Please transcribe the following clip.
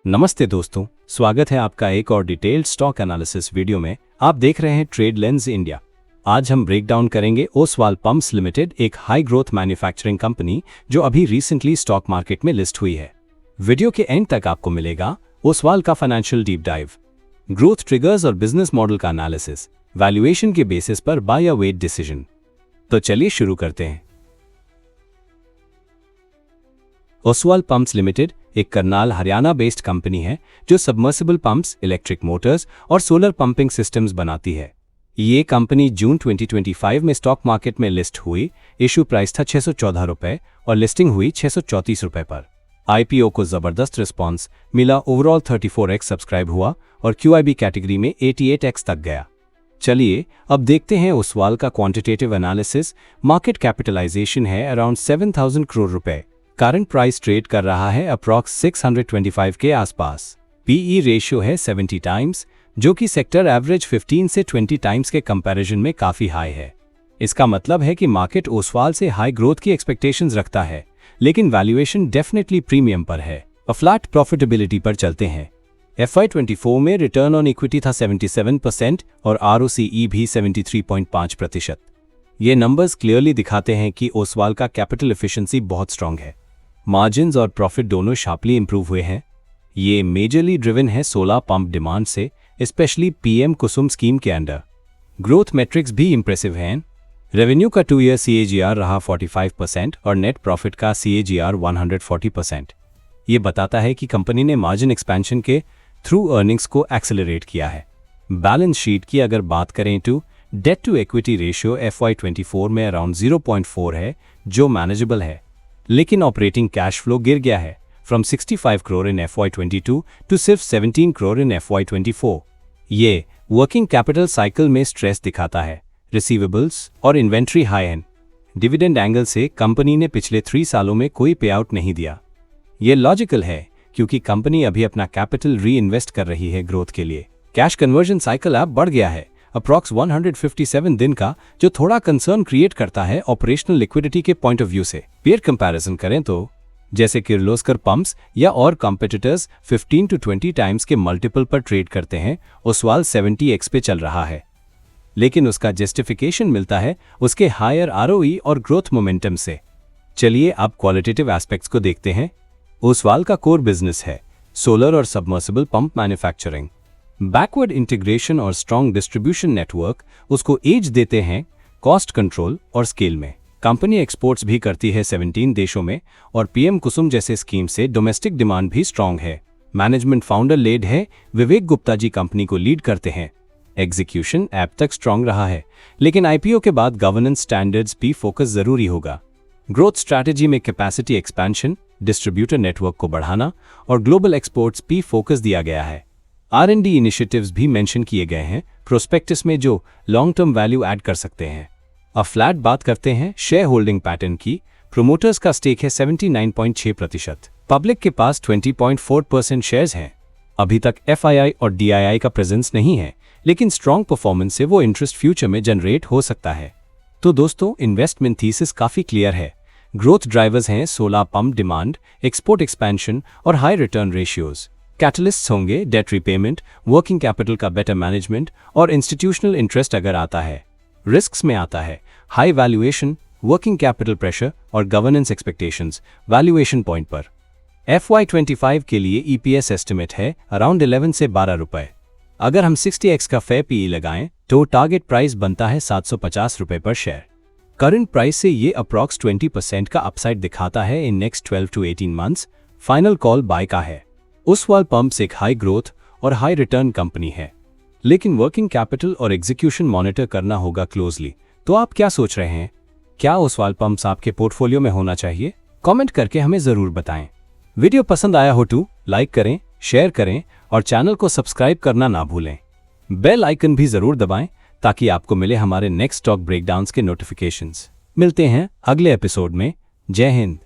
नमस्ते दोस्तों, स्वागत है आपका एक और डिटेल्ड स्टॉक एनालिसिस वीडियो में। आप देख रहे हैं ट्रेड लेंस इंडिया। आज हम ब्रेक डाउन करेंगे ओसवाल पंप्स लिमिटेड, एक हाई ग्रोथ मैन्युफैक्चरिंग कंपनी जो अभी रिसेंटली स्टॉक मार्केट में लिस्ट हुई है। वीडियो के एंड तक आपको मिलेगा ओसवाल का financial deep dive, growth triggers और बिजनेस मॉडल का एनालिसिस, वैल्यूएशन के बेसिस पर बाय या वेट डिसीजन। तो चलिए शुरू करते हैं। ओसवाल पंप्स लिमिटेड एक करनाल हरियाणा बेस्ड कंपनी है जो सबमर्सिबल पंप्स, इलेक्ट्रिक मोटर्स और सोलर पंपिंग सिस्टम्स बनाती है। ये कंपनी जून 2025 में स्टॉक मार्केट में लिस्ट हुई। इशू प्राइस था 614 रुपए और लिस्टिंग हुई 634 रुपए पर। आईपीओ को जबरदस्त रिस्पांस मिला, ओवरऑल 34x सब्सक्राइब हुआ और QIB कैटेगरी में 88x तक गया। चलिए अब देखते हैं ओसवाल का क्वांटिटेटिव एनालिसिस। मार्केट कैपिटलाइजेशन है अराउंड 7000 करोड़ रुपए। करंट प्राइस ट्रेड कर रहा है अप्रॉक्स 625 के आसपास। पीई रेशियो है 70 टाइम्स, जो कि सेक्टर एवरेज 15 से 20 टाइम्स के कंपैरिजन में काफी हाई है। इसका मतलब है कि मार्केट ओसवाल से हाई ग्रोथ की एक्सपेक्टेशंस रखता है, लेकिन वैल्यूएशन डेफिनेटली प्रीमियम पर है। फ्लैट प्रॉफिटेबिलिटी पर चलते हैं। FY24 में रिटर्न ऑन इक्विटी था 77% और ROCE भी 73.5%। ये नंबर्स क्लियरली दिखाते हैं कि ओसवाल का कैपिटल एफिशिएंसी बहुत स्ट्रांग है। मार्जिन्स और प्रॉफिट दोनों शार्पली इंप्रूव हुए हैं। ये मेजरली ड्रिवन है सोलर पंप डिमांड से, स्पेशली PM कुसुम स्कीम के अंडर। ग्रोथ मैट्रिक्स भी इंप्रेसिव हैं। रेवेन्यू का 2 ईयर CAGR रहा 45% और नेट प्रॉफिट का CAGR 140%। ये बताता है कि कंपनी ने मार्जिन एक्सपेंशन के थ्रू अर्निंग्स को एक्सेलरेट किया है। बैलेंस शीट की अगर बात करें तो date to equity ratio FY24 में अराउंड 0.4 है, जो मैनेजेबल है, लेकिन ऑपरेटिंग कैश फ्लो गिर गया है from 65 crore in FY22 to सिर्फ 17 करोड़ इन FY24। ये वर्किंग कैपिटल साइकिल में स्ट्रेस दिखाता है। रिसीवेबल्स और inventory high and. Dividend angle से कंपनी ने पिछले 3 सालों में कोई पे आउट नहीं दिया। ये लॉजिकल है क्योंकि कंपनी अभी अपना कैपिटल री इन्वेस्ट कर रही है ग्रोथ के लिए। कैश कन्वर्जन साइकिल अब बढ़ गया है अप्रॉक्स 157 दिन का, जो थोड़ा कंसर्न क्रिएट करता है ऑपरेशनल लिक्विडिटी के पॉइंट ऑफ व्यू से। पेयर कंपैरिजन करें तो जैसे किर्लोस्कर पंप्स या और कॉम्पिटिटर्स 15 to 20 टाइम्स के मल्टीपल पर ट्रेड करते हैं, ओसवाल 70x पे चल रहा है। लेकिन उसका जस्टिफिकेशन मिलता है उसके हायर ROE और ग्रोथ मोमेंटम से। चलिए अब क्वालिटेटिव एस्पेक्ट्स को देखते हैं। ओसवाल का कोर बिजनेस है सोलर और submersible pump manufacturing. Backward integration और स्ट्रॉन्ग डिस्ट्रीब्यूशन नेटवर्क उसको एज देते हैं कॉस्ट कंट्रोल और स्केल में। कंपनी एक्सपोर्ट्स भी करती है 17 देशों में और PM कुसुम जैसे स्कीम से डोमेस्टिक डिमांड भी स्ट्रॉन्ग है। मैनेजमेंट फाउंडर लेड है, विवेक गुप्ता जी कंपनी को लीड करते हैं। एग्जीक्यूशन ऐप तक स्ट्रॉन्ग रहा है, लेकिन IPO के बाद गवर्नेंस स्टैंडर्ड्स भी फोकस जरूरी होगा। ग्रोथ स्ट्रैटेजी में कैपेसिटी एक्सपेंशन, डिस्ट्रीब्यूटर नेटवर्क को बढ़ाना और ग्लोबल एक्सपोर्ट्स भी फोकस दिया गया है। R&D इनिशिएटिव्स भी मेंशन किए गए हैं प्रोस्पेक्टस में, जो लॉन्ग टर्म वैल्यू ऐड कर सकते हैं। अब फ्लैट बात करते हैं शेयर होल्डिंग पैटर्न की। प्रोमोटर्स का स्टेक है 79.6%। पब्लिक के पास 20.4% शेयर्स हैं। अभी तक FII और DII का प्रेजेंस नहीं है, लेकिन स्ट्रॉन्ग परफॉर्मेंस से वो इंटरेस्ट फ्यूचर में जनरेट हो सकता है। तो दोस्तों, इन्वेस्टमेंट थीसिस काफी क्लियर है। ग्रोथ ड्राइवर्स हैं solar pump demand, export expansion और हाई रिटर्न रेशियोज। कैटलिस्ट्स होंगे डेट रिपेमेंट, वर्किंग कैपिटल का बेटर मैनेजमेंट और इंस्टीट्यूशनल इंटरेस्ट अगर आता है। रिस्क्स में आता है high valuation, working capital pressure और गवर्नेंस एक्सपेक्टेशंस। वैल्यूएशन पॉइंट पर FY25 के लिए EPS एस्टिमेट है अराउंड 11 से 12 रुपए। अगर हम 60x का फेयर PE लगाएं तो टारगेट प्राइस बनता है 750 रुपए पर शेयर। करंट प्राइस से ये अप्रॉक्स 20% का अपसाइड दिखाता है in next 12 to 18 months. Final call buy का है। ओसवाल पंप्स एक हाई ग्रोथ और हाई रिटर्न कंपनी है, लेकिन वर्किंग कैपिटल और एग्जीक्यूशन मॉनिटर करना होगा क्लोजली। तो आप क्या सोच रहे हैं? क्या ओसवाल पंप्स आपके पोर्टफोलियो में होना चाहिए? कमेंट करके हमें जरूर बताएं। वीडियो पसंद आया हो तो लाइक करें, शेयर करें और चैनल को सब्सक्राइब करना ना भूलें। बेल आइकन भी जरूर दबाएं ताकि आपको मिले हमारे नेक्स्ट स्टॉक ब्रेकडाउन्स के नोटिफिकेशंस। मिलते हैं अगले एपिसोड में। जय हिंद।